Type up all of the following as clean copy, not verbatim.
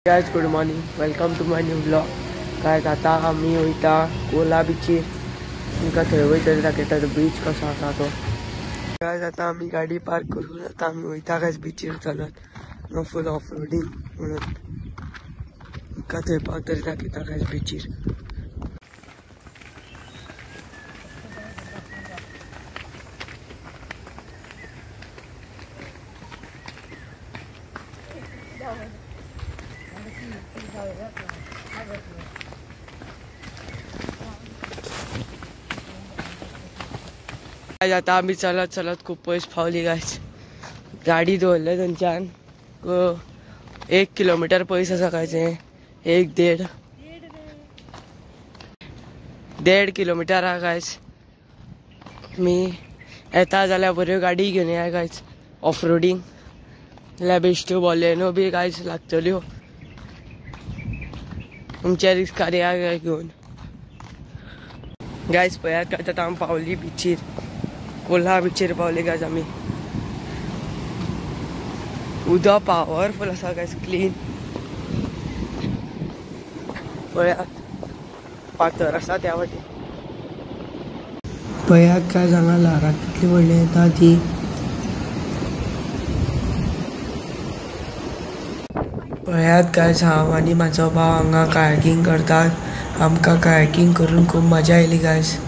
Guys good morning, welcome to my new blog. Guys आता आम्ही वयता कोला बीचीर, तुमकां थंय वयतले दाखयता तो बीच कसो आसा तो। गाइस आता आम्ही गाडी पार्क करून आता आम्ही वयता गाइस बीचीर चलत, फुल ऑफ रोडिंग म्हणून तुमकां थंय पावतरी दाखयता गाइस बीचीर। आता आम्ही चलत चलत खूप पयस पावली गाइस। गाडी दवरले थंयच्यान 1 किलोमीटर पयस आसा गाइस। 1.5 किलोमीटर आहा गाइस। मी येता जाल्यार बऱ्यो गाडी घेवन या गाइस, ऑफ रोडिंग बेश्ट्यो बॉलेनो बी गाइस लागतल्यो, तुमच्या रिस्कार या घेवन। गाइस पळयात काय आता आमी पावली बीचीर, कोला बीचीर पावली गाइस आमी। उदक पावरफुल आसा गाइस, क्लीन पळयात, फातर आसा त्या वाटेन। पळयात काय हांगा ल्हारां कितली व्हडली येता ती। पळयात गाइस, हांव आनी म्हाजो भाव हांगा कायाकिंग करतात। आमकां कायाकिंग करून खूब मजा आयली गाइस,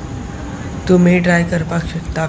तुम्ही ट्राय करपाक शकता।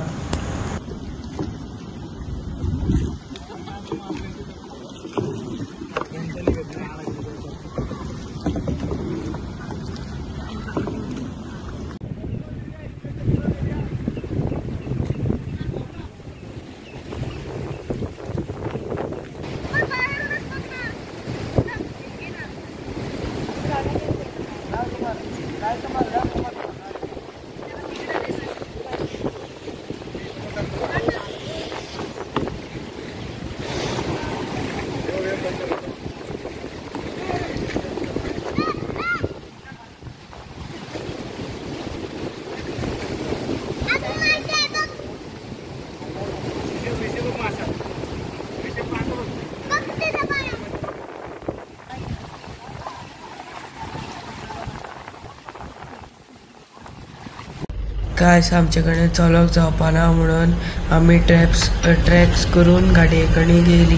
गाइस आमचे कडेन चलोक जावपाना म्हणून आमी ट्रॅक्स करून गाडये कडेन गेली।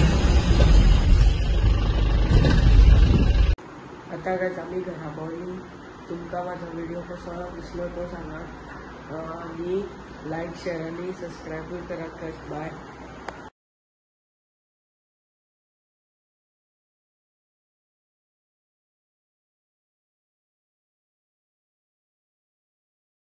आता गाइस आमी घरा पावली। तुमकां म्हाजो व्हिडिओ कसो दिसलो तो सांगात, आणि लायक शेअर आणि सबस्क्राईब करात गाइस। बाय।